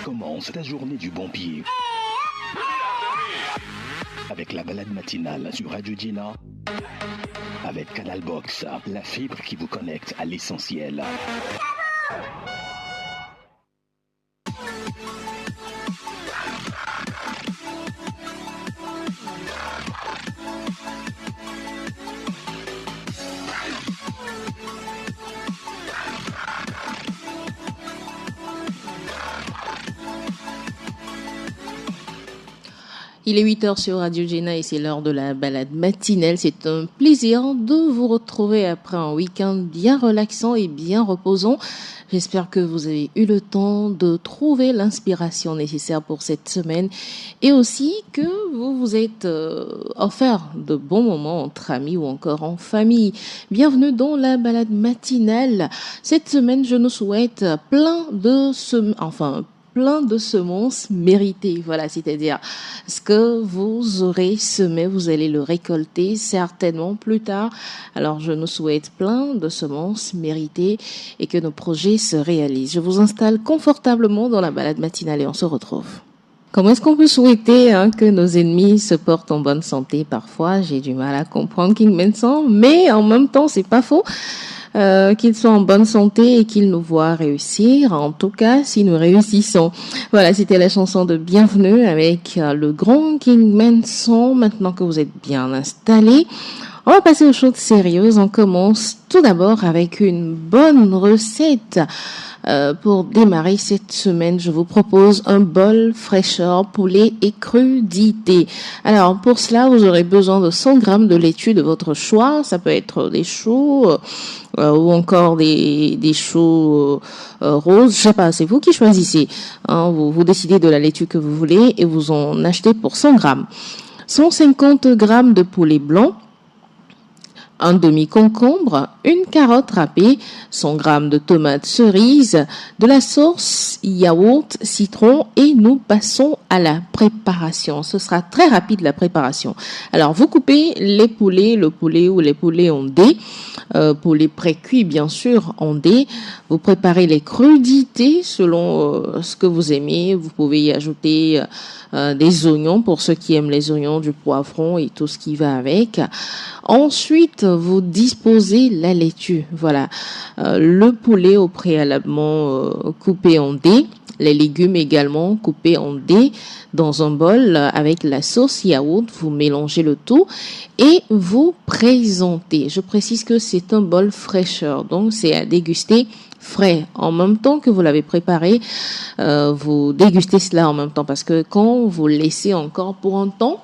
Commence ta journée du bon pied. Avec la balade matinale sur Radio Gina. Avec Canal Box, la fibre qui vous connecte à l'essentiel. Il est 8h sur Radio Gina et c'est l'heure de la balade matinale. C'est un plaisir de vous retrouver après un week-end bien relaxant et bien reposant. J'espère que vous avez eu le temps de trouver l'inspiration nécessaire pour cette semaine et aussi que vous vous êtes offert de bons moments entre amis ou encore en famille. Bienvenue dans la balade matinale. Cette semaine, je nous souhaite plein de semences méritées. Voilà, c'est-à-dire ce que vous aurez semé, vous allez le récolter certainement plus tard. Alors, je nous souhaite plein de semences méritées et que nos projets se réalisent. Je vous installe confortablement dans la balade matinale et on se retrouve. Comment est-ce qu'on peut souhaiter que nos ennemis se portent en bonne santé? Parfois, j'ai du mal à comprendre King Benson, mais en même temps, c'est pas faux. Qu'ils soient en bonne santé et qu'ils nous voient réussir, en tout cas si nous réussissons. Voilà, c'était la chanson de Bienvenue avec le grand King Manson. Maintenant que vous êtes bien installés, on va passer aux choses sérieuses. On commence tout d'abord avec une bonne recette. Pour démarrer cette semaine, je vous propose un bol fraîcheur poulet et crudité. Alors, pour cela, vous aurez besoin de 100 grammes de laitue de votre choix. Ça peut être des choux ou encore des choux roses. Je sais pas, c'est vous qui choisissez. Vous décidez de la laitue que vous voulez et vous en achetez pour 100 grammes. 150 grammes de poulet blanc, un demi-concombre, une carotte râpée, 100 grammes de tomates cerises, de la sauce yaourt, citron et nous passons à la préparation. Ce sera très rapide la préparation. Alors vous coupez le poulet ou les poulets en dés, poulet pré-cuit bien sûr en dés. Vous préparez les crudités selon ce que vous aimez. Vous pouvez y ajouter des oignons pour ceux qui aiment les oignons, du poivron et tout ce qui va avec. Ensuite, vous disposez la laitue. Voilà, le poulet au préalablement coupé en dés, les légumes également coupés en dés dans un bol avec la sauce yaourt. Vous mélangez le tout et vous présentez. Je précise que c'est un bol fraîcheur, donc c'est à déguster frais. En même temps que vous l'avez préparé, vous dégustez cela en même temps parce que quand vous laissez encore pour un temps,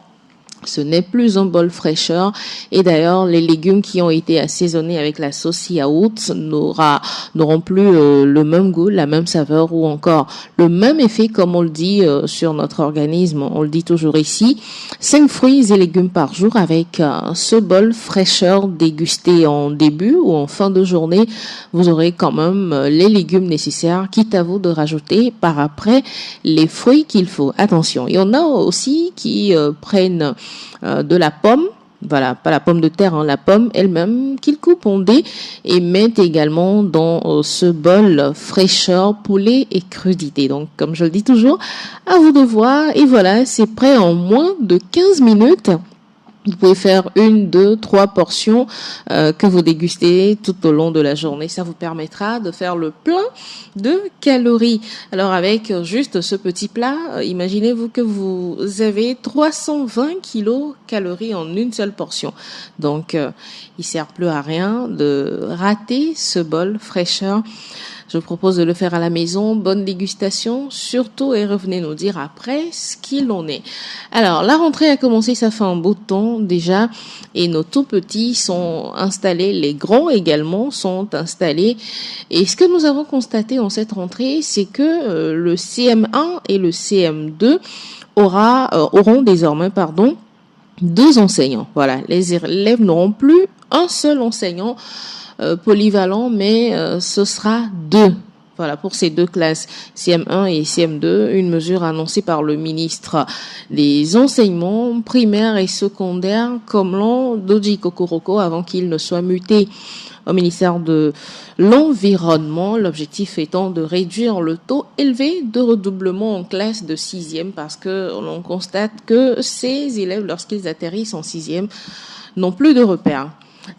ce n'est plus un bol fraîcheur et d'ailleurs les légumes qui ont été assaisonnés avec la sauce yaourt n'auront plus le même goût, la même saveur ou encore le même effet comme on le dit sur notre organisme. On le dit toujours ici, 5 fruits et légumes par jour avec ce bol fraîcheur dégusté en début ou en fin de journée. Vous aurez quand même les légumes nécessaires, quitte à vous de rajouter par après les fruits qu'il faut. Attention, il y en a aussi qui prennent de la pomme, voilà, pas la pomme de terre, la pomme elle-même qu'ils coupent en dés et mettent également dans ce bol fraîcheur poulet et crudité. Donc, comme je le dis toujours, à vous de voir et voilà, c'est prêt en moins de 15 minutes. Vous pouvez faire 1, 2, 3 portions que vous dégustez tout au long de la journée. Ça vous permettra de faire le plein de calories. Alors avec juste ce petit plat, imaginez-vous que vous avez 320 kilocalories en une seule portion. Donc il sert plus à rien de rater ce bol fraîcheur. Je vous propose de le faire à la maison. Bonne dégustation, surtout, et revenez nous dire après ce qu'il en est. Alors, la rentrée a commencé, ça fait un bout de temps déjà, et nos tout petits sont installés, les grands également sont installés. Et ce que nous avons constaté en cette rentrée, c'est que le CM1 et le CM2 auront désormais, 2 enseignants. Voilà, les élèves n'auront plus un seul enseignant polyvalent, mais ce sera 2. Voilà, pour ces 2 classes, CM1 et CM2, une mesure annoncée par le ministre des enseignements primaires et secondaires, Komlan Dodji Kokoroko, avant qu'il ne soit muté. au ministère de l'Environnement. L'objectif étant de réduire le taux élevé de redoublement en classe de 6e parce que l'on constate que ces élèves, lorsqu'ils atterrissent en 6e, n'ont plus de repères.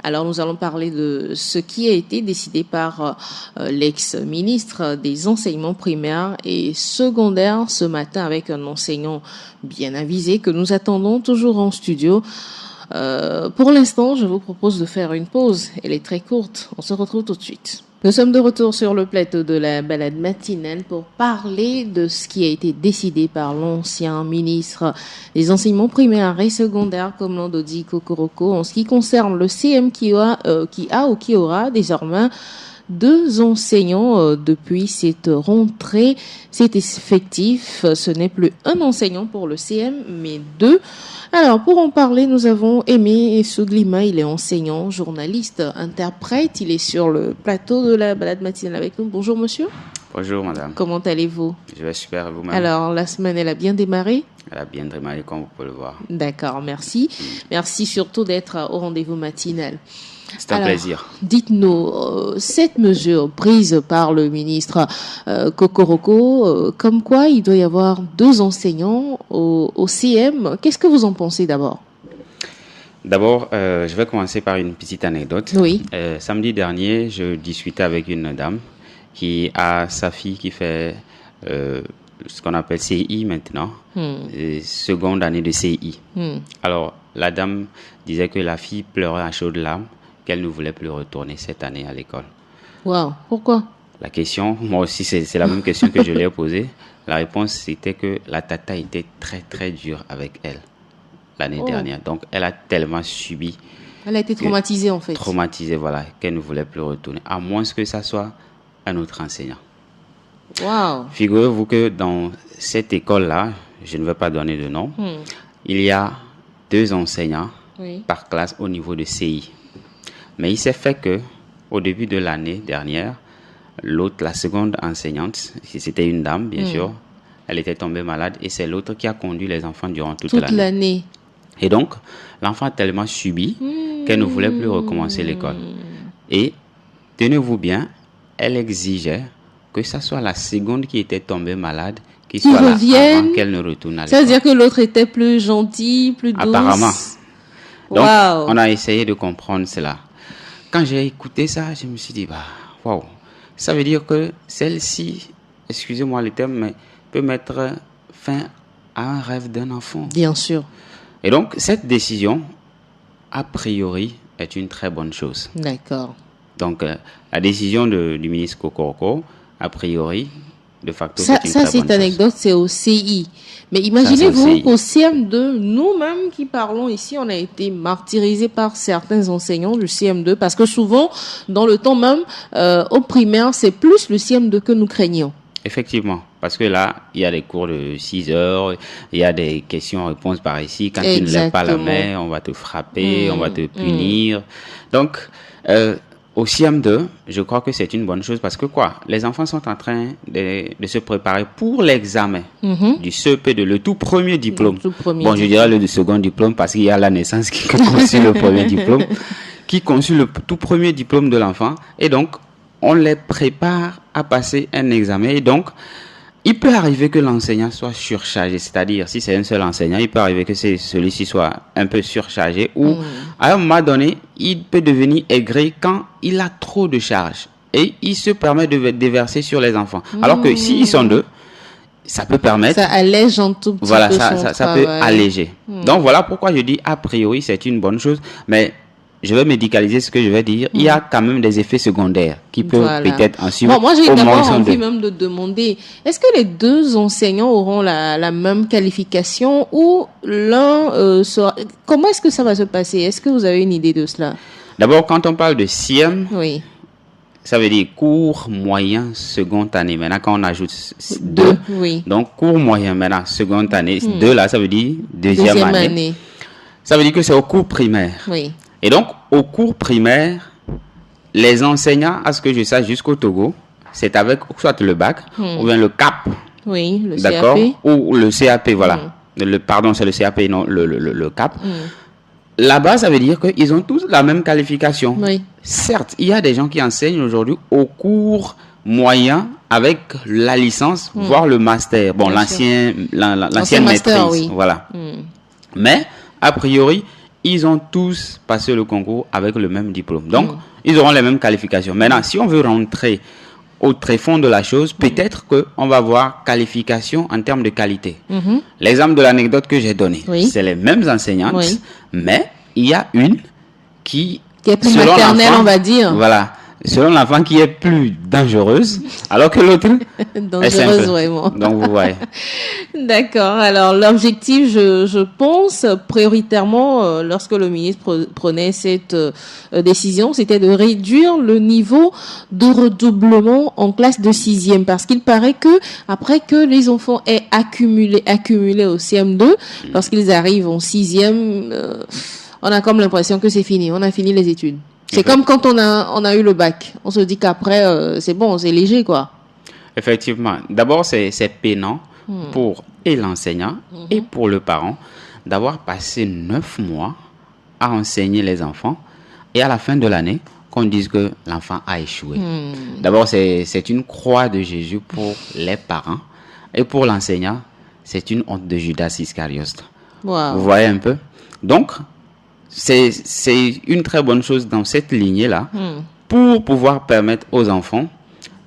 Alors, nous allons parler de ce qui a été décidé par l'ex-ministre des enseignements primaires et secondaires ce matin avec un enseignant bien avisé que nous attendons toujours en studio. Pour l'instant, je vous propose de faire une pause. Elle est très courte. On se retrouve tout de suite. Nous sommes de retour sur le plateau de la balade matinale pour parler de ce qui a été décidé par l'ancien ministre des enseignements primaires et secondaires, comme l'on dit Kokoroko, en ce qui concerne le CM qui a ou qui aura désormais 2 enseignants depuis cette rentrée. C'est effectif. Ce n'est plus un enseignant pour le CM, mais 2. Alors, pour en parler, nous avons Aimé Souglima. Il est enseignant, journaliste, interprète. Il est sur le plateau de la balade matinale avec nous. Bonjour, monsieur. Bonjour, madame. Comment allez-vous? Je vais super, vous-même? Alors, la semaine, elle a bien démarré? Elle a bien démarré, comme vous pouvez le voir. D'accord, merci. Merci surtout d'être au rendez-vous matinal. C'est un plaisir. Dites-nous, cette mesure prise par le ministre Kokoroko, comme quoi il doit y avoir 2 enseignants au CM, qu'est-ce que vous en pensez d'abord? D'abord, je vais commencer par une petite anecdote. Oui. Samedi dernier, je discutais avec une dame qui a sa fille qui fait ce qu'on appelle CI maintenant, seconde année de CI. Alors, la dame disait que la fille pleurait à chaudes larmes, qu'elle ne voulait plus retourner cette année à l'école. Wow, pourquoi? La question, moi aussi, c'est la même question que je lui ai posée. La réponse, c'était que la tata était très, très dure avec elle l'année dernière. Donc, elle a tellement subi. Elle a été traumatisée, en fait. Traumatisée, voilà, qu'elle ne voulait plus retourner, à moins que ça soit un autre enseignant. Wow. Figurez-vous que dans cette école-là, je ne vais pas donner de nom, il y a 2 enseignants par classe au niveau de CI. Mais il s'est fait que, au début de l'année dernière, l'autre, la seconde enseignante, c'était une dame, bien sûr, elle était tombée malade et c'est l'autre qui a conduit les enfants durant toute l'année. Et donc, l'enfant a tellement subi qu'elle ne voulait plus recommencer l'école. Et, tenez-vous bien, elle exigeait que ce soit la seconde qui était tombée malade qui soit là avant qu'elle ne retourne à l'école. Ça veut dire que l'autre était plus gentille, plus douce? Apparemment. Donc, on a essayé de comprendre cela. Quand j'ai écouté ça, je me suis dit, waouh, ça veut dire que celle-ci, excusez-moi le terme, mais peut mettre fin à un rêve d'un enfant. Bien sûr. Et donc, cette décision, a priori, est une très bonne chose. D'accord. Donc, la décision du ministre Kokoroko, a priori, de facto, c'est une très bonne chose. Ça, cette anecdote, c'est au CI. Mais imaginez-vous qu'au CM2, nous-mêmes qui parlons ici, on a été martyrisés par certains enseignants du CM2 parce que souvent, dans le temps même, au primaire, c'est plus le CM2 que nous craignons. Effectivement, parce que là, il y a des cours de 6 heures, il y a des questions-réponses par ici. Quand tu ne lèves pas la main, on va te frapper, on va te punir. Donc, au CM2, je crois que c'est une bonne chose parce que les enfants sont en train de se préparer pour l'examen du CEP, le tout premier diplôme. Je dirais le second diplôme parce qu'il y a la naissance qui conçut le premier diplôme, qui conçut le tout premier diplôme de l'enfant. Et donc, on les prépare à passer un examen. Et donc, il peut arriver que l'enseignant soit surchargé, c'est-à-dire si c'est un seul enseignant, il peut arriver que celui-ci soit un peu surchargé ou à un moment donné, il peut devenir aigri quand il a trop de charges et il se permet de déverser sur les enfants. Alors que s'ils sont 2, ça peut permettre... Ça allège un tout petit peu son ça peut alléger. Donc voilà pourquoi je dis a priori c'est une bonne chose, mais... Je vais médicaliser ce que je vais dire. Il y a quand même des effets secondaires qui peuvent peut-être en suivre. Moi, j'ai d'abord envie même de demander, est-ce que les 2 enseignants auront la même qualification ou l'un sera... Comment est-ce que ça va se passer? Est-ce que vous avez une idée de cela? D'abord, quand on parle de CIEM, ça veut dire cours moyen seconde année. Maintenant, quand on ajoute 2, donc cours moyen maintenant seconde année, 2 là, ça veut dire deuxième année. Ça veut dire que c'est au cours primaire. Oui. Et donc, au cours primaire, les enseignants, à ce que je sache jusqu'au Togo, c'est avec soit le bac ou bien le CAP. Oui, le d'accord, CAP. Ou le CAP, voilà. Pardon, c'est le CAP, non, le CAP. là-bas, ça veut dire qu'ils ont tous la même qualification. Oui. Certes, il y a des gens qui enseignent aujourd'hui au cours moyen avec la licence, voire le master. Bon, l'ancienne master, maîtrise. Oui. Voilà. Mais, a priori, ils ont tous passé le concours avec le même diplôme. Donc, ils auront les mêmes qualifications. Maintenant, si on veut rentrer au tréfonds de la chose, peut-être qu'on va voir qualification en termes de qualité. L'exemple de l'anecdote que j'ai donné, c'est les mêmes enseignantes, mais il y a une qui est plus maternelle, on va dire. Voilà. Selon l'enfant qui est plus dangereuse, alors que l'autre dangereuse, est vraiment. Donc, vous voyez. D'accord. Alors, l'objectif, je pense, prioritairement, lorsque le ministre prenait cette décision, c'était de réduire le niveau de redoublement en classe de 6e. Parce qu'il paraît que, après que les enfants aient accumulé au CM2, lorsqu'ils arrivent en 6e, on a comme l'impression que c'est fini. On a fini les études. C'est comme quand on a eu le bac. On se dit qu'après, c'est bon, c'est léger, quoi. Effectivement. D'abord, c'est peinant pour et l'enseignant et pour le parent d'avoir passé 9 mois à enseigner les enfants et à la fin de l'année, qu'on dise que l'enfant a échoué. D'abord, c'est une croix de Jésus pour les parents et pour l'enseignant, c'est une honte de Judas Iscariote. Wow. Vous voyez un peu? Donc, c'est une très bonne chose dans cette lignée-là pour pouvoir permettre aux enfants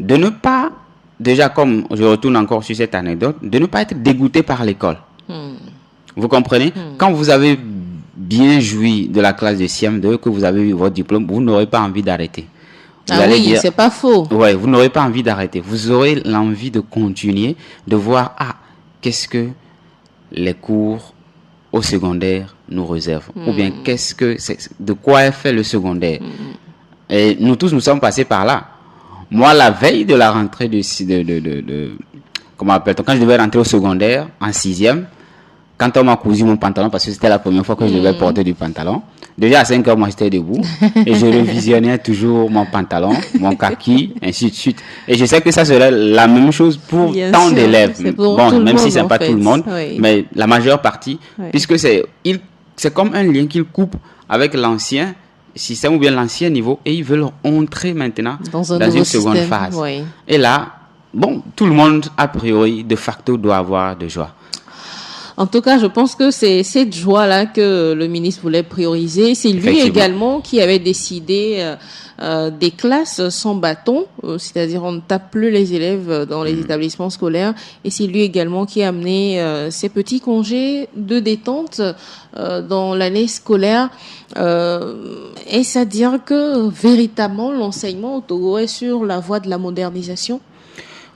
de ne pas, déjà comme je retourne encore sur cette anecdote, de ne pas être dégoûtés par l'école. Vous comprenez? Quand vous avez bien joui de la classe de CM2, que vous avez eu votre diplôme, vous n'aurez pas envie d'arrêter. C'est pas faux. Ouais, vous n'aurez pas envie d'arrêter. Vous aurez l'envie de continuer, de voir, qu'est-ce que les cours au secondaire nous réserve, ou bien de quoi est fait le secondaire. Et nous tous, nous sommes passés par là. Moi, la veille de la rentrée comment appelle-t-on, quand je devais rentrer au secondaire, en 6e, quand on m'a cousu mon pantalon, parce que c'était la première fois que je devais porter du pantalon, déjà à 5 heures, moi j'étais debout, et je revisionnais toujours mon pantalon, mon kaki, ainsi de suite. Et je sais que ça serait la même chose pour tant d'élèves. Bon, même si c'est pas tout le monde, mais la majeure partie, puisque c'est comme un lien qu'ils coupent avec l'ancien système ou bien l'ancien niveau, et ils veulent entrer maintenant dans une seconde phase. Et là, bon, tout le monde, a priori, de facto, doit avoir de joie. En tout cas, je pense que c'est cette joie-là que le ministre voulait prioriser. C'est lui également qui avait décidé des classes sans bâton, c'est-à-dire on ne tape plus les élèves dans les établissements scolaires. Et c'est lui également qui a amené ces petits congés de détente dans l'année scolaire. Est-ce à dire que véritablement l'enseignement au Togo est sur la voie de la modernisation?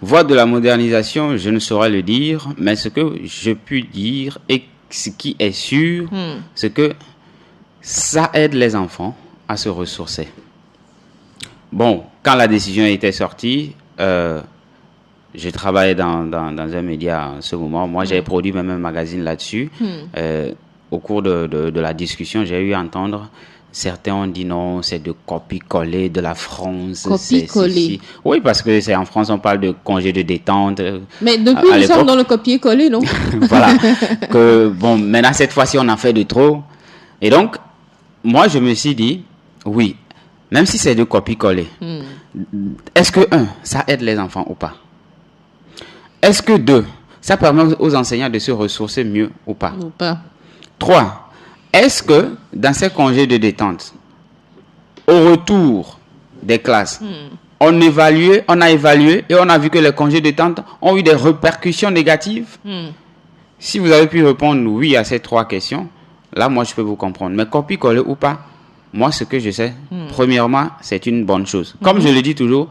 Voie de la modernisation, je ne saurais le dire, mais ce que je puis dire et ce qui est sûr, c'est que ça aide les enfants à se ressourcer. Bon, quand la décision était sortie, je travaillais dans un média en ce moment. Moi, j'avais produit même un magazine là-dessus. Au cours de la discussion, j'ai eu à entendre... Certains ont dit non, c'est de copier-coller de la France. Copier-coller. Oui, parce que c'est en France, on parle de congé de détente. Mais depuis, nous sommes dans le copier-coller, non? Voilà. Bon, maintenant, cette fois-ci, on en fait de trop. Et donc, moi, je me suis dit, oui, même si c'est de copier-coller, est-ce que, ça aide les enfants ou pas? Est-ce que, 2, ça permet aux enseignants de se ressourcer mieux ou pas? 3, est-ce que, dans ces congés de détente, au retour des classes, on a évalué et on a vu que les congés de détente ont eu des répercussions négatives? Si vous avez pu répondre oui à ces 3 questions, là, moi, je peux vous comprendre. Mais copier-coller ou pas, moi, ce que je sais, premièrement, c'est une bonne chose. Comme je le dis toujours,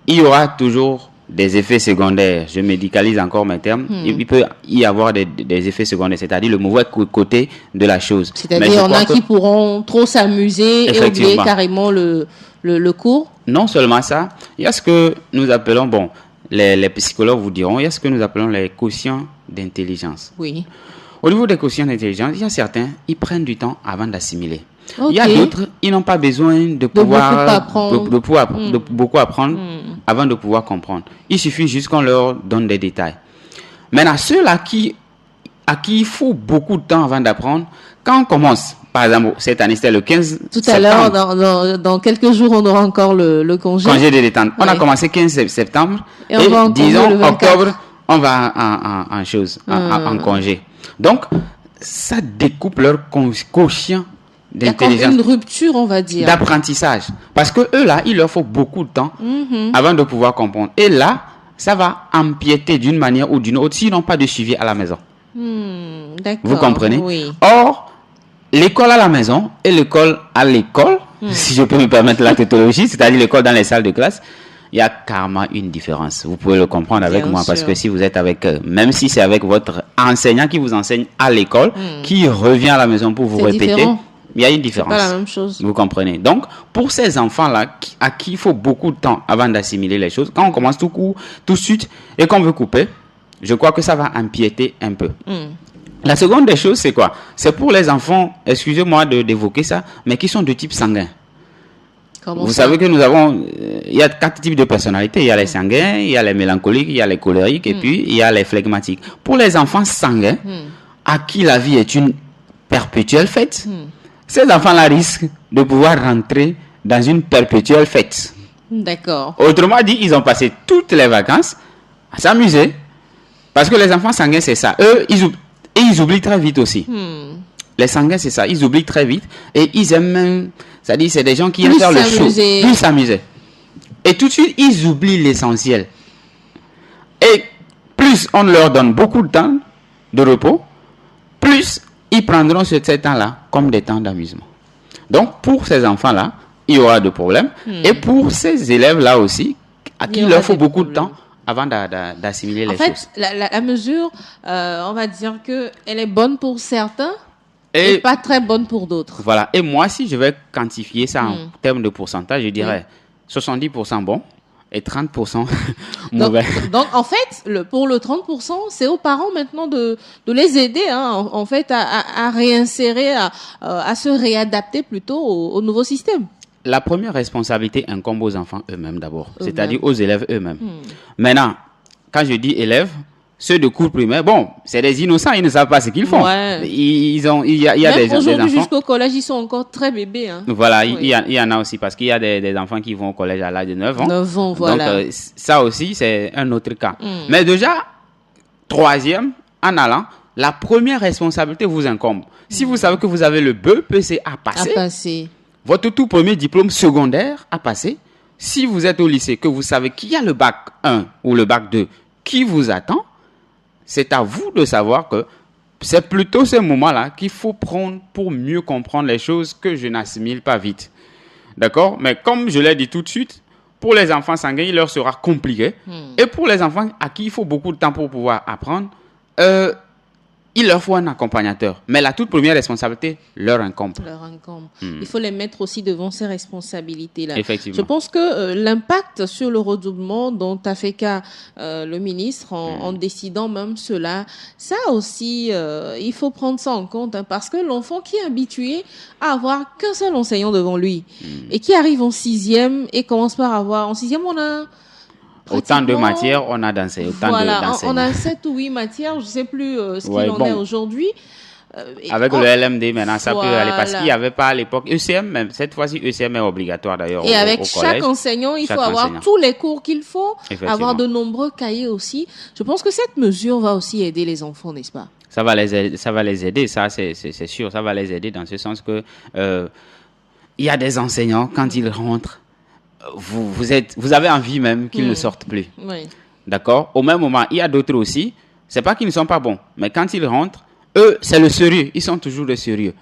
il y aura toujours des effets secondaires. Je médicalise encore mes termes. Il peut y avoir des effets secondaires, c'est-à-dire le mauvais côté de la chose. C'est-à-dire il y en a qui pourront trop s'amuser et oublier carrément le cours. Non seulement ça, il y a ce que nous appelons, bon, les psychologues vous diront, il y a ce que nous appelons les quotients d'intelligence. Oui. Au niveau des quotients d'intelligence, il y a certains, ils prennent du temps avant d'assimiler. Il y a d'autres, ils n'ont pas besoin de beaucoup apprendre avant de pouvoir comprendre. Il suffit juste qu'on leur donne des détails. Maintenant, ceux-là à qui il faut beaucoup de temps avant d'apprendre, quand on commence, par exemple, cette année, c'était le 15 Tout septembre. à l'heure, dans quelques jours, on aura encore le congé. Congé de détente. On a Ouais. commencé 15 septembre. Et on va en congé disons, le 24. octobre, on va en congé. Donc, ça découpe leur quotient Il y a comme d'intelligence, une rupture, on va dire. d'apprentissage. Parce que eux, là, il leur faut beaucoup de temps avant de pouvoir comprendre. Et là, ça va empiéter d'une manière ou d'une autre s'ils n'ont pas de suivi à la maison. D'accord. Vous comprenez? Oui. Or, l'école à la maison et l'école à l'école, si je peux me permettre la tautologie, c'est-à-dire l'école dans les salles de classe, il y a carrément une différence. Vous pouvez le comprendre avec Bien moi, sûr. parce que si vous êtes avec, même si c'est avec votre enseignant qui vous enseigne à l'école, qui revient à la maison pour vous C'est répéter, différent. il y a une C'est différence. pas la même chose. Vous comprenez? Donc, pour ces enfants-là, à qui il faut beaucoup de temps avant d'assimiler les choses, quand on commence tout de suite et qu'on veut couper, je crois que ça va empiéter un peu. La seconde des choses, c'est quoi? C'est pour les enfants, excusez-moi d'évoquer ça, mais qui sont de type sanguin. Comment Vous ça? savez que nous avons, il y a 4 types de personnalités. Il y a les sanguins, il y a les mélancoliques, il y a les colériques et puis il y a les flegmatiques. Pour les enfants sanguins, à qui la vie est une perpétuelle fête, ces enfants-là risquent de pouvoir rentrer dans une perpétuelle fête. D'accord. Autrement dit, ils ont passé toutes les vacances à s'amuser. Parce que les enfants sanguins, c'est ça. Eux, ils oublient très vite aussi. Les sanguins, c'est ça. Ils oublient très vite. Et ils aiment même... C'est-à-dire, c'est des gens qui aiment Plus faire le show. s'amuser. Plus s'amuser. Et tout de suite, ils oublient l'essentiel. Et plus on leur donne beaucoup de temps de repos, plus ils prendront ce temps-là comme des temps d'amusement. Donc, pour ces enfants-là, il y aura de problèmes. Et pour ces élèves-là aussi, à qui Il y il aura leur faut des beaucoup de problèmes. temps avant d'assimiler les En fait, choses. la mesure, on va dire que elle est bonne pour certains et Et pas très bonne pour d'autres. voilà. Et moi, si je vais quantifier ça en termes de pourcentage, je dirais 70% bon et 30% Donc, mauvais. donc, en fait, pour le 30%, c'est aux parents maintenant de les aider, hein, en fait, à réinsérer, à se réadapter plutôt au nouveau système. La première responsabilité incombe aux enfants eux-mêmes d'abord, Eux-mêmes. c'est-à-dire aux élèves eux-mêmes. Maintenant, quand je dis élèves, ceux de cours primaire, bon, c'est des innocents, ils ne savent pas ce qu'ils font. Ouais. Il y a Même des aujourd'hui, enfants. jusqu'au collège, ils sont encore très bébés. Hein. Voilà, Oui. il y en a aussi parce qu'il y a des enfants qui vont au collège à l'âge de 9 ans. 9 ans, voilà. Donc, ça aussi, c'est un autre cas. Mais déjà, troisième, en allant, la première responsabilité vous incombe. Si vous savez que vous avez le BEPC à À passer, passer. votre tout premier diplôme secondaire à passer, si vous êtes au lycée, que vous savez qu'il y a le bac 1 ou le bac 2 qui vous attend, c'est à vous de savoir que c'est plutôt ce moment-là qu'il faut prendre pour mieux comprendre les choses que je n'assimile pas vite. D'accord? Mais comme je l'ai dit tout de suite, pour les enfants sanguins, il leur sera compliqué. Et pour les enfants à qui il faut beaucoup de temps pour pouvoir apprendre, il leur faut un accompagnateur. Mais la toute première responsabilité leur incombe. Leur incombe. Il faut les mettre aussi devant ces responsabilités-là. Effectivement. Je pense que l'impact sur le redoublement dont a fait cas le ministre en décidant même cela, ça aussi, il faut prendre ça en compte, hein, parce que l'enfant qui est habitué à avoir qu'un seul enseignant devant lui et qui arrive en 6e et commence par avoir... En 6e, on a... Autant de pratiquement- matières on a dansé, autant Voilà, d'enseignants. on a 7 ou 8 matières, je ne sais plus ce qu'il Ouais, en bon. est aujourd'hui. Et Avec on- le LMD, maintenant, ça peut aller parce Voilà. qu'il n'y avait pas à l'époque. ECM, même, cette fois-ci, ECM est obligatoire d'ailleurs. Et au avec collège. chaque enseignant, il Chaque faut avoir enseignant. tous les cours qu'il faut, Effectivement. avoir de nombreux cahiers aussi. Je pense que cette mesure va aussi aider les enfants, n'est-ce pas? Ça va les aider, ça c'est sûr, ça va les aider dans ce sens que il y a des enseignants, quand ils rentrent, vous avez envie même qu'ils ne sortent plus. Oui. D'accord? Au même moment, il y a d'autres aussi, c'est pas qu'ils ne sont pas bons, mais quand ils rentrent, eux, c'est le sérieux, ils sont toujours de sérieux.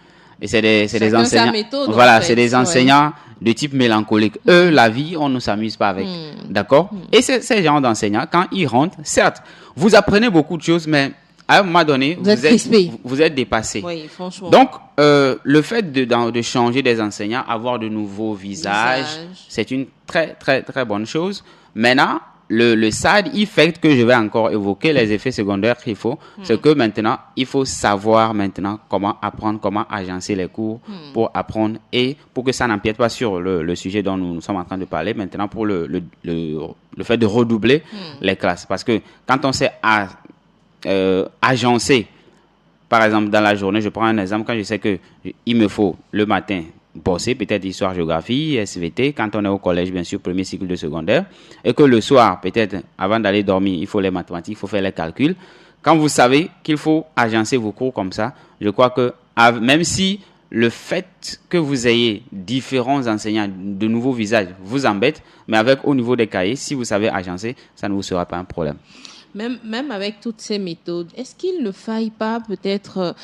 Et c'est des Chacun sa enseignants. méthode, en Voilà, fait, c'est des ouais. enseignants de type mélancolique. Eux, la vie, on ne s'amuse pas avec. D'accord? Et ces gens d'enseignants, quand ils rentrent, certes, vous apprenez beaucoup de choses, mais à un moment donné, Vous êtes crispé. vous êtes dépassé. Oui, franchement. Donc, le fait de changer des enseignants, avoir de nouveaux visages, c'est une très, très, très bonne chose. Maintenant, le side effect que je vais encore évoquer, les effets secondaires qu'il faut, c'est que maintenant, il faut savoir maintenant comment apprendre, comment agencer les cours pour apprendre et pour que ça n'empiète pas sur le sujet dont nous sommes en train de parler maintenant pour le fait de redoubler les classes. Parce que quand on sait agencer par exemple, dans la journée, je prends un exemple, quand je sais que il me faut le matin bosser, peut-être histoire, géographie, SVT, quand on est au collège, bien sûr, premier cycle de secondaire, et que le soir, peut-être, avant d'aller dormir, il faut les mathématiques, il faut faire les calculs. Quand vous savez qu'il faut agencer vos cours comme ça, je crois que même si le fait que vous ayez différents enseignants, de nouveaux visages, vous embête, mais avec au niveau des cahiers, si vous savez agencer, ça ne vous sera pas un problème. Même avec toutes ces méthodes, est-ce qu'il ne faille pas peut-être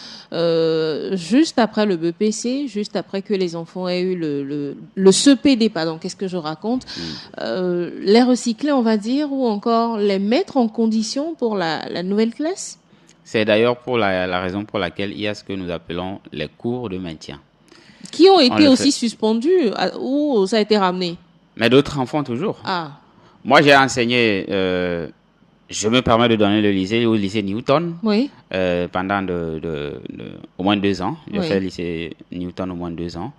juste après le BPC, juste après que les enfants aient eu le CPD, pardon, qu'est-ce que je raconte, les recycler, on va dire, ou encore les mettre en condition pour la nouvelle classe? C'est d'ailleurs pour la raison pour laquelle il y a ce que nous appelons les cours de maintien. Qui ont été aussi suspendus ou ça a été ramené? Mais d'autres enfants toujours. Ah. Moi, j'ai enseigné... je me permets de donner le lycée, au lycée Newton, oui. Pendant au moins 2 ans. J'ai fait le lycée Newton au moins 2 ans.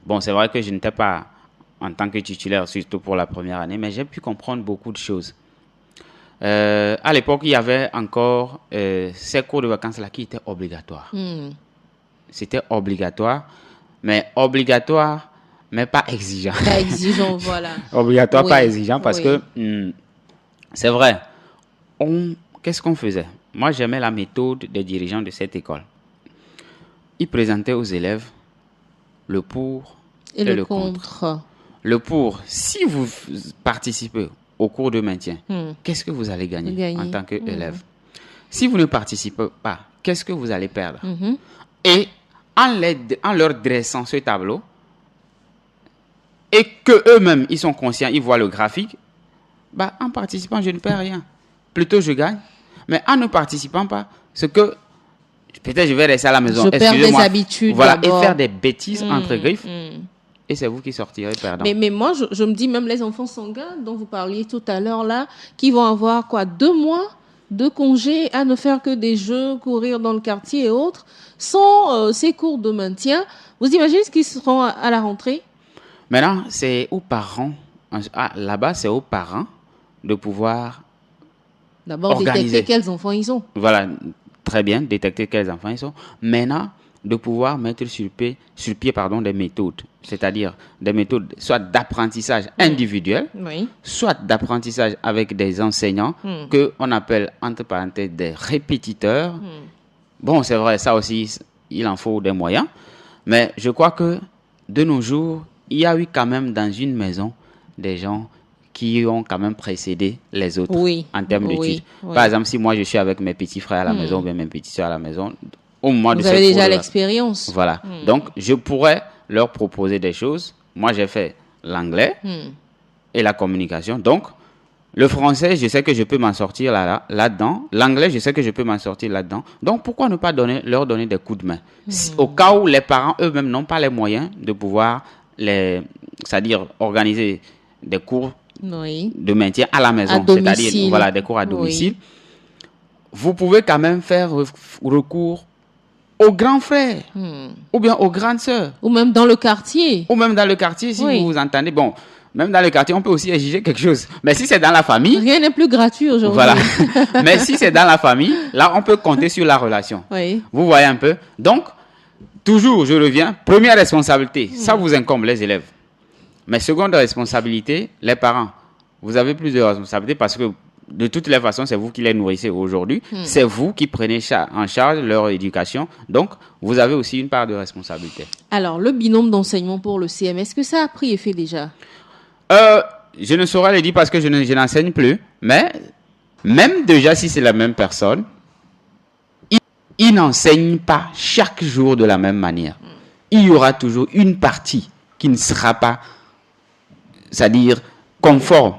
Bon, c'est vrai que je n'étais pas en tant que titulaire, surtout pour la première année, mais j'ai pu comprendre beaucoup de choses. À l'époque, il y avait encore ces cours de vacances-là qui étaient obligatoires. C'était obligatoire, mais pas exigeant. Pas exigeant, voilà. Obligatoire, pas exigeant, parce que c'est vrai. Qu'est-ce qu'on faisait? Moi, j'aimais la méthode des dirigeants de cette école. Ils présentaient aux élèves le pour et le contre. Le pour, si vous participez au cours de maintien, qu'est-ce que vous allez gagner en tant qu'élève? Si vous ne participez pas, qu'est-ce que vous allez perdre? Et en leur dressant ce tableau, et qu'eux-mêmes, ils sont conscients, ils voient le graphique, en participant, je ne perds rien. Plutôt, je gagne. Mais en ne participant pas, c'est que peut-être je vais rester à la maison. Je perds des habitudes. Voilà, et faire des bêtises entre griffes. Et c'est vous qui sortirez perdant. Mais moi, je me dis, même les enfants sanguins dont vous parliez tout à l'heure, là, qui vont avoir 2 mois de congé à ne faire que des jeux, courir dans le quartier et autres, sans ces cours de maintien. Vous imaginez ce qu'ils seront à la rentrée? Maintenant, c'est aux parents. Là-bas, c'est aux parents de pouvoir d'abord détecter quels enfants ils ont. Voilà, très bien, détecter quels enfants ils ont. Maintenant, de pouvoir mettre sur pied des méthodes, c'est-à-dire des méthodes soit d'apprentissage individuel, soit d'apprentissage avec des enseignants qu'on appelle entre parenthèses des répétiteurs. Bon, c'est vrai, ça aussi, il en faut des moyens. Mais je crois que de nos jours, il y a eu quand même dans une maison des gens qui ont quand même précédé les autres en termes d'études. Par exemple, si moi je suis avec mes petits frères à la maison ou bien mes petites soeurs à la maison, au moment vous avez déjà l'expérience. Voilà. Donc, je pourrais leur proposer des choses. Moi, j'ai fait l'anglais et la communication. Donc, le français, je sais que je peux m'en sortir là-dedans. L'anglais, je sais que je peux m'en sortir là-dedans. Donc, pourquoi ne pas leur donner des coups de main? Au cas où les parents eux-mêmes n'ont pas les moyens de pouvoir c'est-à-dire organiser des cours de maintien à la maison, c'est-à-dire des cours à domicile. Vous pouvez quand même faire recours aux grands frères ou bien aux grandes sœurs. Ou même dans le quartier. Si vous vous entendez. Bon, même dans le quartier, on peut aussi exiger quelque chose. Mais si c'est dans la famille... Rien n'est plus gratuit aujourd'hui. Voilà. Mais si c'est dans la famille, là, on peut compter sur la relation. Vous voyez un peu. Donc, toujours, je reviens, première responsabilité, ça vous incombe les élèves. Mais seconde responsabilité, les parents. Vous avez plus de responsabilités parce que de toutes les façons, c'est vous qui les nourrissez aujourd'hui. C'est vous qui prenez en charge leur éducation. Donc, vous avez aussi une part de responsabilité. Alors, le binôme d'enseignement pour le CM, est-ce que ça a pris effet déjà? Je ne saurais le dire parce que je n'enseigne plus. Mais même déjà, si c'est la même personne, il n'enseigne pas chaque jour de la même manière. Il y aura toujours une partie qui ne sera pas, c'est-à-dire conforme,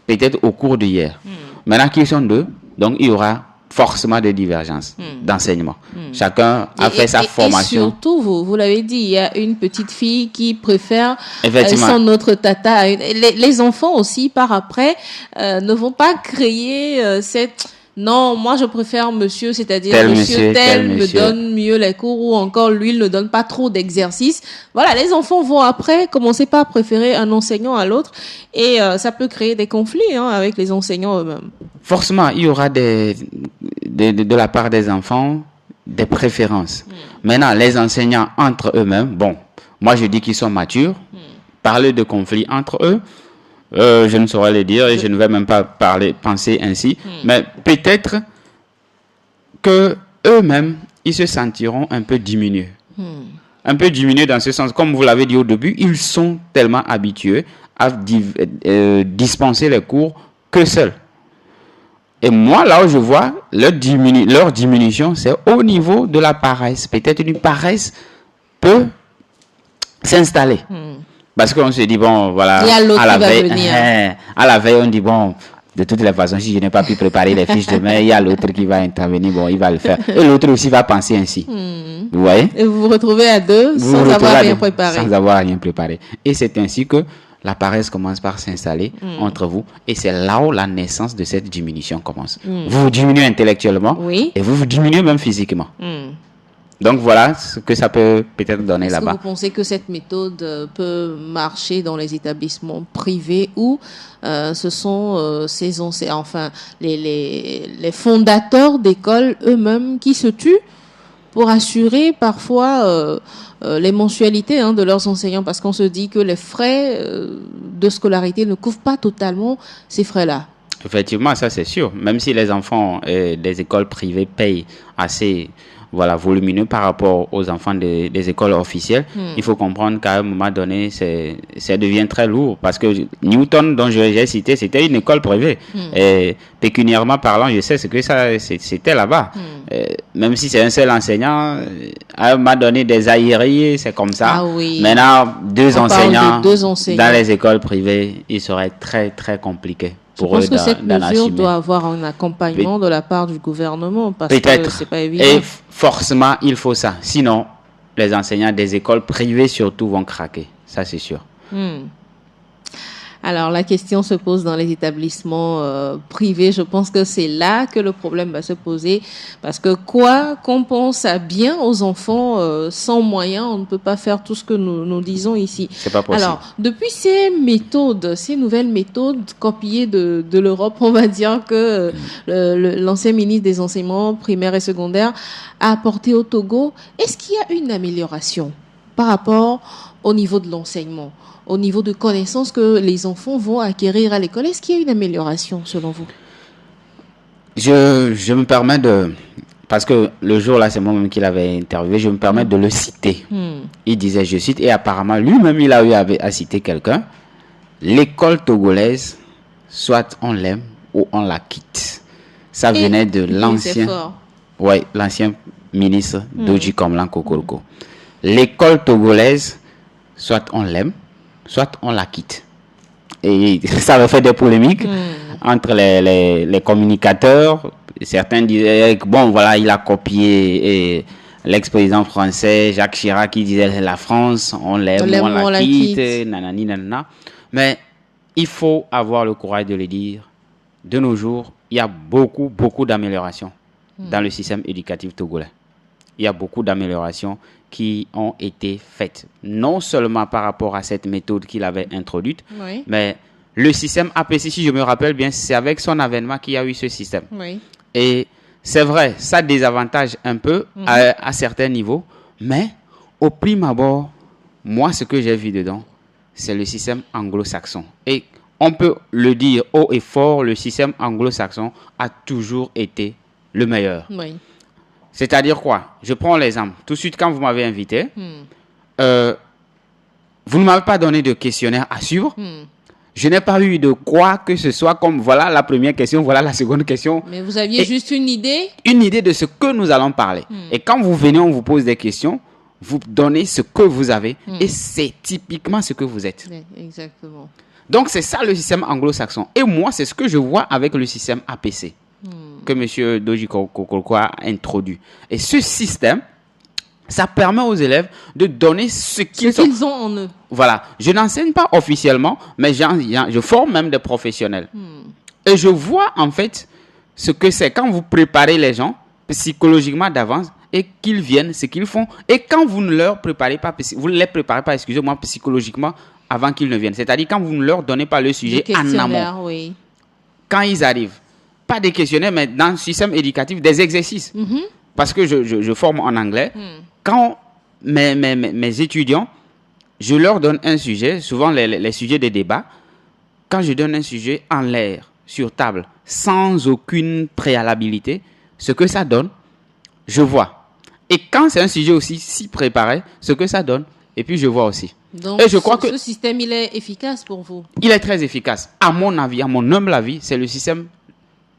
peut-être au cours d'hier. Maintenant qu'ils sont 2, donc il y aura forcément des divergences d'enseignement. Chacun a fait sa formation. Et surtout, vous l'avez dit, il y a une petite fille qui préfère son autre tata. Les enfants aussi, par après, ne vont pas créer cette... Non, moi je préfère monsieur, c'est-à-dire monsieur tel me donne mieux les cours, ou encore lui il ne donne pas trop d'exercices. Voilà, les enfants vont après commencer par préférer un enseignant à l'autre, et ça peut créer des conflits avec les enseignants eux-mêmes. Forcément, il y aura de la part des enfants des préférences. Maintenant, les enseignants entre eux-mêmes, bon, moi je dis qu'ils sont matures. Parler de conflits entre eux, je ne saurais le dire et je ne vais même pas penser ainsi. Mais peut-être que eux-mêmes, ils se sentiront un peu diminués. Un peu diminués dans ce sens. Comme vous l'avez dit au début, ils sont tellement habitués à dispenser les cours que seuls. Et moi, là où je vois leur diminution, c'est au niveau de la paresse. Peut-être une paresse peut s'installer. Parce qu'on se dit, bon, voilà, à la veille, on dit, bon, de toutes les façons, si je n'ai pas pu préparer les fiches demain, il y a l'autre qui va intervenir, bon, il va le faire. Et l'autre aussi va penser ainsi. Vous voyez? Et vous vous retrouvez à deux sans avoir rien préparé. Sans avoir rien préparé. Et c'est ainsi que la paresse commence par s'installer entre vous. Et c'est là où la naissance de cette diminution commence. Vous vous diminuez intellectuellement et vous vous diminuez même physiquement. Donc voilà ce que ça peut peut-être donner là-bas. Est-ce que vous pensez que cette méthode peut marcher dans les établissements privés où ce sont les fondateurs d'écoles eux-mêmes qui se tuent pour assurer parfois les mensualités de leurs enseignants, parce qu'on se dit que les frais de scolarité ne couvrent pas totalement ces frais-là. Effectivement, ça c'est sûr. Même si les enfants des écoles privées payent assez volumineux par rapport aux enfants des écoles officielles, il faut comprendre qu'à un moment donné, ça devient très lourd. Parce que Newton, dont j'ai cité, c'était une école privée. Et pécuniairement parlant, je sais ce que c'était là-bas. Même si c'est un seul enseignant, à un moment donné, des aérés, c'est comme ça. Ah oui. Maintenant, deux enseignants dans les écoles privées, il serait très, très compliqué. Je pense que cette mesure doit avoir un accompagnement de la part du gouvernement, parce que c'est pas évident. Et forcément, il faut ça. Sinon, les enseignants des écoles privées surtout vont craquer. Ça, c'est sûr. Alors, la question se pose dans les établissements privés. Je pense que c'est là que le problème va se poser. Parce que quoi qu'on pense à bien aux enfants, sans moyens, on ne peut pas faire tout ce que nous disons ici. C'est pas possible. Alors, depuis ces nouvelles méthodes copiées de l'Europe, on va dire que l'ancien ministre des enseignements primaires et secondaires a apporté au Togo. Est-ce qu'il y a une amélioration par rapport au niveau de l'enseignement, au niveau de connaissances que les enfants vont acquérir à l'école? Est-ce qu'il y a une amélioration selon vous? Je me permets parce que le jour-là, c'est moi-même qui l'avais interviewé, je me permets de le citer. Il disait, je cite, et apparemment, lui-même, il a eu à citer quelqu'un, l'école togolaise, soit on l'aime ou on la quitte. Ça venait de l'ancien ministre Doji Komlan Kokoroko. L'école togolaise, soit on l'aime, soit on la quitte. Et ça avait fait des polémiques entre les communicateurs. Certains disaient que bon, voilà, il a copié l'ex-président français Jacques Chirac qui disait la France, on l'aime, on la quitte, nanani, nanana. Mais il faut avoir le courage de le dire. De nos jours, il y a beaucoup, beaucoup d'améliorations dans le système éducatif togolais. Il y a beaucoup d'améliorations qui ont été faites, non seulement par rapport à cette méthode qu'il avait introduite, mais le système APC, si je me rappelle bien, c'est avec son avènement qu'il y a eu ce système. Et c'est vrai, ça désavantage un peu à certains niveaux, mais au prime abord, moi, ce que j'ai vu dedans, c'est le système anglo-saxon. Et on peut le dire haut et fort, le système anglo-saxon a toujours été le meilleur. C'est-à-dire quoi? Je prends l'exemple. Tout de suite, quand vous m'avez invité, vous ne m'avez pas donné de questionnaire à suivre. Je n'ai pas eu de quoi que ce soit comme voilà la première question, voilà la seconde question. Mais vous aviez juste une idée? Une idée de ce que nous allons parler. Et quand vous venez, on vous pose des questions, vous donnez ce que vous avez et c'est typiquement ce que vous êtes. Exactement. Donc, c'est ça le système anglo-saxon. Et moi, c'est ce que je vois avec le système APC que M. Doji Kokoroko a introduit. Et ce système, ça permet aux élèves de donner ce qu'ils ont en eux. Voilà. Je n'enseigne pas officiellement, mais je forme même des professionnels. Et je vois en fait ce que c'est quand vous préparez les gens psychologiquement d'avance et qu'ils viennent, ce qu'ils font. Et quand vous ne leur préparez pas, vous ne les préparez pas, excusez-moi, psychologiquement avant qu'ils ne viennent. C'est-à-dire quand vous ne leur donnez pas le sujet en amont. Quand ils arrivent. Pas des questionnaires, mais dans le système éducatif, des exercices. parce que je forme en anglais, quand mes étudiants, je leur donne un sujet, souvent les sujets de débat, quand je donne un sujet en l'air, sur table, sans aucune préalabilité, ce que ça donne, je vois. Et quand c'est un sujet aussi si préparé, ce que ça donne, et puis je vois aussi. Donc, et je crois que ce système, il est efficace pour vous? Il est très efficace. À mon avis, à mon humble avis, c'est le système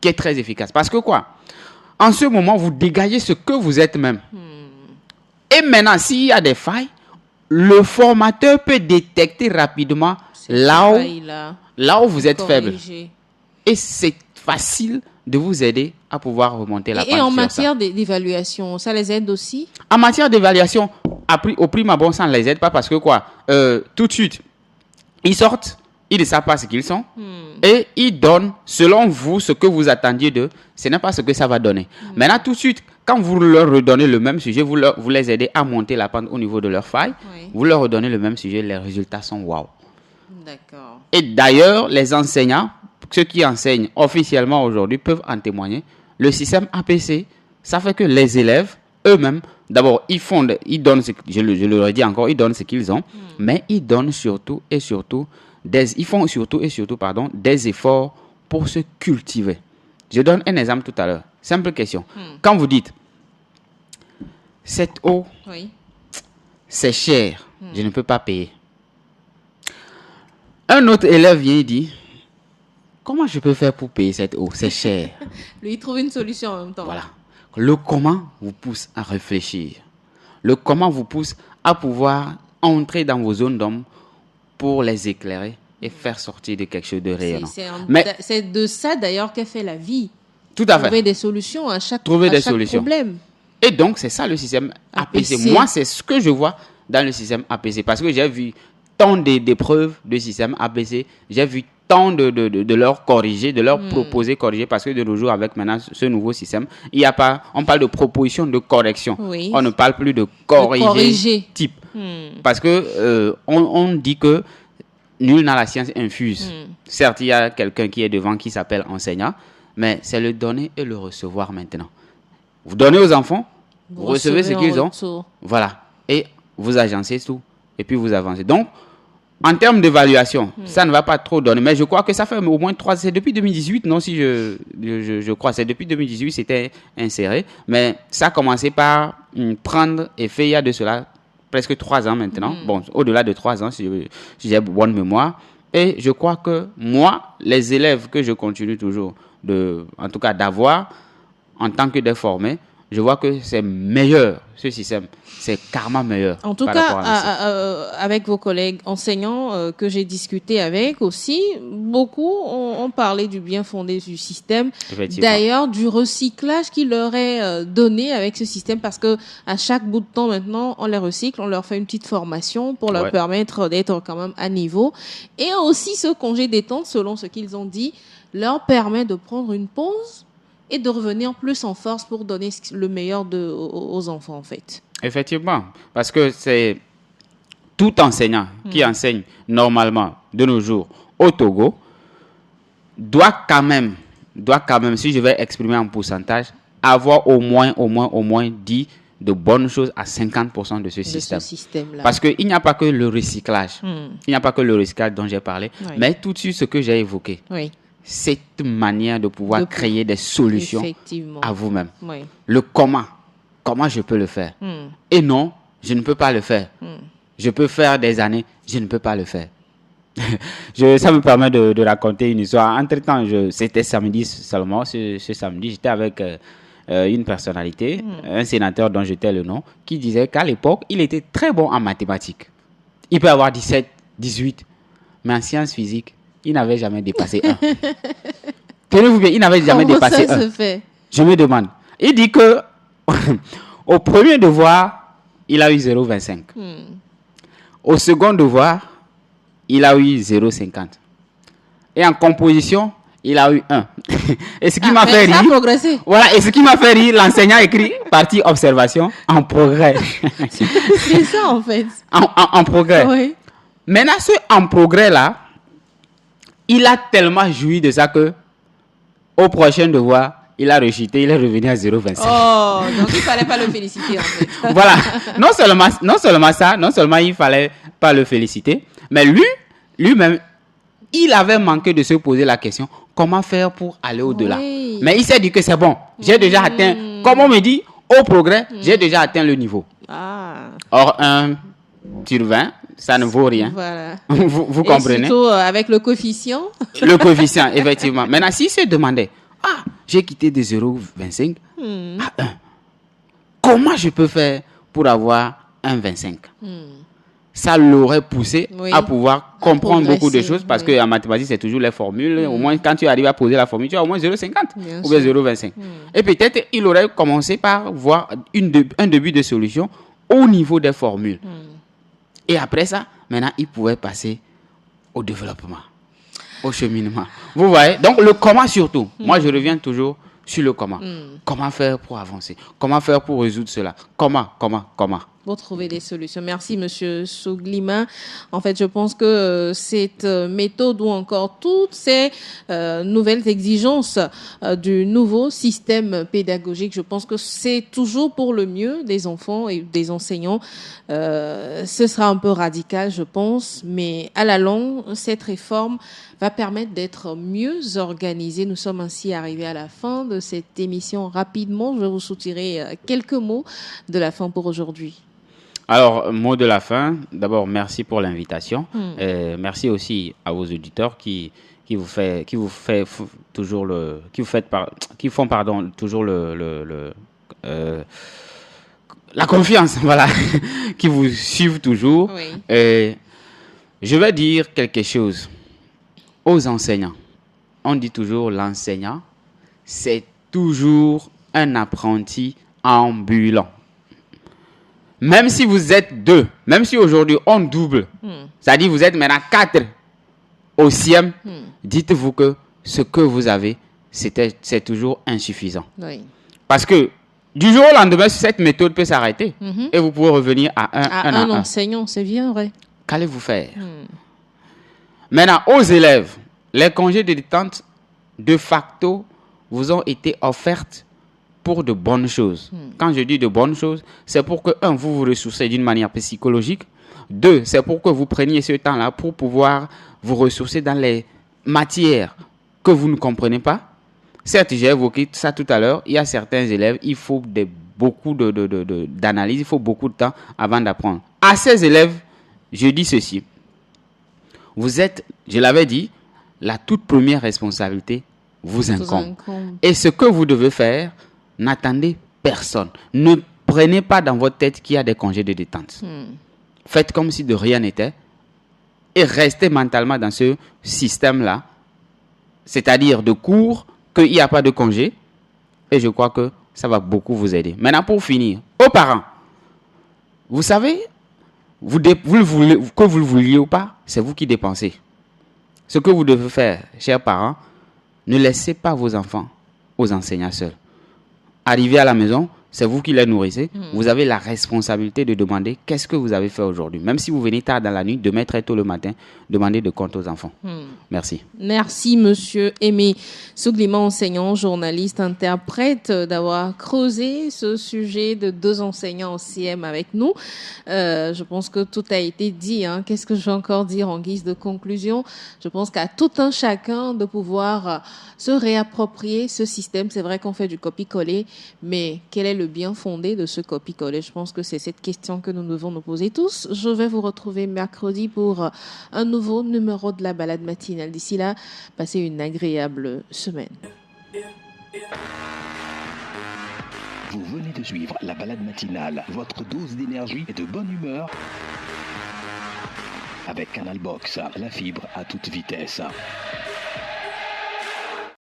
qui est très efficace. Parce que quoi? En ce moment, vous dégagez ce que vous êtes même. Et maintenant, s'il y a des failles, le formateur peut détecter rapidement là où vous êtes faible. Et c'est facile de vous aider à pouvoir remonter la pente. Et en matière d'évaluation, ça les aide aussi? En matière d'évaluation, au prime abord, ça ne les aide pas parce que quoi? Tout de suite, ils sortent, ils ne savent pas ce qu'ils sont et ils donnent, selon vous, ce que vous attendiez d'eux. Ce n'est pas ce que ça va donner. Maintenant, tout de suite, quand vous leur redonnez le même sujet, vous les aidez à monter la pente au niveau de leur faille. Oui. Vous leur redonnez le même sujet, les résultats sont waouh. D'accord. Et d'ailleurs, les enseignants, ceux qui enseignent officiellement aujourd'hui peuvent en témoigner. Le système APC, ça fait que les élèves eux-mêmes, d'abord, ils donnent, je le redis encore, ils donnent ce qu'ils ont, mais ils donnent surtout et surtout des efforts pour se cultiver. Je donne un exemple tout à l'heure. Simple question. Quand vous dites, cette eau, c'est cher, je ne peux pas payer. Un autre élève vient et dit, comment je peux faire pour payer cette eau? C'est cher. Lui, il trouve une solution en même temps. Voilà. Le comment vous pousse à réfléchir. Le comment vous pousse à pouvoir entrer dans vos zones d'ombre pour les éclairer et faire sortir de quelque chose de rayonnant. C'est de ça d'ailleurs qu'est fait la vie. Tout à fait. Trouver des solutions à chaque problème. Et donc, c'est ça le système APC. Moi, c'est ce que je vois dans le système APC. Parce que j'ai vu tant d'épreuves de système APC. J'ai vu tant de leur corriger, de leur proposer corriger. Parce que de nos jours, avec maintenant ce nouveau système, il y a pas, on parle de proposition de correction. Oui. On ne parle plus de corriger type. Parce que on dit que nul n'a la science infuse. Certes, il y a quelqu'un qui est devant qui s'appelle enseignant, mais c'est le donner et le recevoir maintenant. Vous donnez aux enfants, vous recevez ce qu'ils ont. Voilà. Et vous agencez tout. Et puis vous avancez. Donc, en termes d'évaluation, ça ne va pas trop donner. Mais je crois que ça fait au moins 3 ans. C'est depuis 2018, non, si je crois. C'est depuis 2018, c'était inséré. Mais ça a commencé par prendre effet il y a de cela presque 3 ans maintenant. Bon, au-delà de 3 ans, si j'ai bonne mémoire. Et je crois que moi, les élèves que je continue toujours, en tout cas d'avoir, en tant que déformé, je vois que c'est meilleur, ce système. C'est carrément meilleur. En tout cas, avec vos collègues enseignants que j'ai discuté avec aussi, beaucoup ont parlé du bien fondé du système. D'ailleurs, du recyclage qui leur est donné avec ce système, parce que à chaque bout de temps maintenant, on les recycle, on leur fait une petite formation pour leur permettre d'être quand même à niveau. Et aussi, ce congé détente, selon ce qu'ils ont dit, leur permet de prendre une pause et de revenir plus en force pour donner le meilleur aux enfants, en fait. Effectivement, parce que c'est tout enseignant qui enseigne normalement de nos jours au Togo doit quand même, si je vais exprimer en pourcentage, avoir au moins dit de bonnes choses à 50% de ce système-là. Parce qu'il n'y a pas que le recyclage. Il n'y a pas que le recyclage dont j'ai parlé, mais tout de suite ce que j'ai évoqué. Oui. Cette manière de pouvoir créer des solutions à vous-même. Oui. Le comment je peux le faire. Et non, je ne peux pas le faire. Je peux faire des années, je ne peux pas le faire. Ça me permet de raconter une histoire. Entre-temps, c'était samedi seulement. Ce samedi, j'étais avec une personnalité, un sénateur dont je tais le nom, qui disait qu'à l'époque, il était très bon en mathématiques. Il peut avoir 17, 18, mais en sciences physiques, il n'avait jamais dépassé 1. Tenez-vous bien, il n'avait jamais dépassé 1. Comment ça se fait? Je me demande. Il dit que au premier devoir, il a eu 0,25. Au second devoir, il a eu 0,50. Et en composition, il a eu 1. Et ce qui m'a fait rire. Ça a progressé. Voilà, et ce qui m'a fait rire, l'enseignant écrit partie observation en progrès. C'est ça en fait. En progrès. Oui. Maintenant, ce en progrès là, il a tellement joui de ça que au prochain devoir, il a rechuté, il est revenu à 0,25. Oh, donc il fallait pas le féliciter en fait. Voilà. Non seulement il fallait pas le féliciter, mais lui-même, il avait manqué de se poser la question, comment faire pour aller au-delà. Oui. Mais il s'est dit que c'est bon, j'ai déjà atteint, comme on me dit, au progrès, j'ai déjà atteint le niveau. Or, 1 sur 20, ça ne vaut rien. Voilà. Vous comprenez? Surtout avec le coefficient. Le coefficient, effectivement. Maintenant, s'il se demandait, j'ai quitté de 0,25 à 1. Comment je peux faire pour avoir 1,25? Ça l'aurait poussé à pouvoir comprendre beaucoup de choses parce qu'en mathématiques, c'est toujours les formules. Au moins, quand tu arrives à poser la formule, tu as au moins 0,50 ou bien 0,25. Et peut-être, il aurait commencé par voir un début de solution au niveau des formules. Et après ça, maintenant, il pouvait passer au développement, au cheminement. Vous voyez? Donc, le comment surtout. Moi, je reviens toujours sur le comment. Comment faire pour avancer? Comment faire pour résoudre cela? Comment? Pour trouver des solutions. Merci, Monsieur Souglima. En fait, je pense que cette méthode ou encore toutes ces nouvelles exigences du nouveau système pédagogique, je pense que c'est toujours pour le mieux des enfants et des enseignants. Ce sera un peu radical, je pense, mais à la longue, cette réforme va permettre d'être mieux organisée. Nous sommes ainsi arrivés à la fin de cette émission. Rapidement, je vais vous soutirer quelques mots de la fin pour aujourd'hui. Alors, mot de la fin. D'abord, merci pour l'invitation. Merci aussi à vos auditeurs qui font toujours la confiance, voilà, qui vous suivent toujours. Oui. Je vais dire quelque chose aux enseignants. On dit toujours l'enseignant, c'est toujours un apprenti ambulant. Même si vous êtes 2, même si aujourd'hui on double, c'est-à-dire vous êtes maintenant 4 au SIEM, dites-vous que ce que vous avez, c'est toujours insuffisant. Oui. Parce que du jour au lendemain, cette méthode peut s'arrêter et vous pouvez revenir à un enseignant, c'est bien vrai. Qu'allez-vous faire? Maintenant, aux élèves, les congés de détente, de facto, vous ont été offertes pour de bonnes choses. Quand je dis de bonnes choses, c'est pour que, 1, vous vous ressourcez d'une manière psychologique. 2, c'est pour que vous preniez ce temps-là pour pouvoir vous ressourcer dans les matières que vous ne comprenez pas. Certes, j'ai évoqué ça tout à l'heure. Il y a certains élèves, il faut beaucoup d'analyse, il faut beaucoup de temps avant d'apprendre. À ces élèves, je dis ceci. Vous êtes, je l'avais dit, la toute première responsabilité vous incombe. Et ce que vous devez faire, n'attendez personne. Ne prenez pas dans votre tête qu'il y a des congés de détente. Faites comme si de rien n'était et restez mentalement dans ce système-là, c'est-à-dire de cours, qu'il n'y a pas de congé. Et je crois que ça va beaucoup vous aider. Maintenant, pour finir, aux parents, vous savez, que vous le vouliez ou pas, c'est vous qui dépensez. Ce que vous devez faire, chers parents, ne laissez pas vos enfants aux enseignants seuls. Arrivez à la maison, c'est vous qui les nourrissez. Vous avez la responsabilité de demander qu'est-ce que vous avez fait aujourd'hui. Même si vous venez tard dans la nuit, demain très tôt le matin, demandez de compte aux enfants. Merci. Merci, Monsieur Aimé Souglima, enseignant, journaliste, interprète, d'avoir creusé ce sujet de 2 enseignants au CM avec nous. Je pense que tout a été dit. Qu'est-ce que je vais encore dire en guise de conclusion? Je pense qu'à tout un chacun de pouvoir se réapproprier ce système. C'est vrai qu'on fait du copier-coller, mais quel est le bien fondé de ce copier-coller? Je pense que c'est cette question que nous devons nous poser tous. Je vais vous retrouver mercredi pour un nouveau numéro de la balade matinale. D'ici là, passez une agréable semaine. Vous venez de suivre la balade matinale, votre dose d'énergie et de bonne humeur avec Canal Box, la fibre à toute vitesse.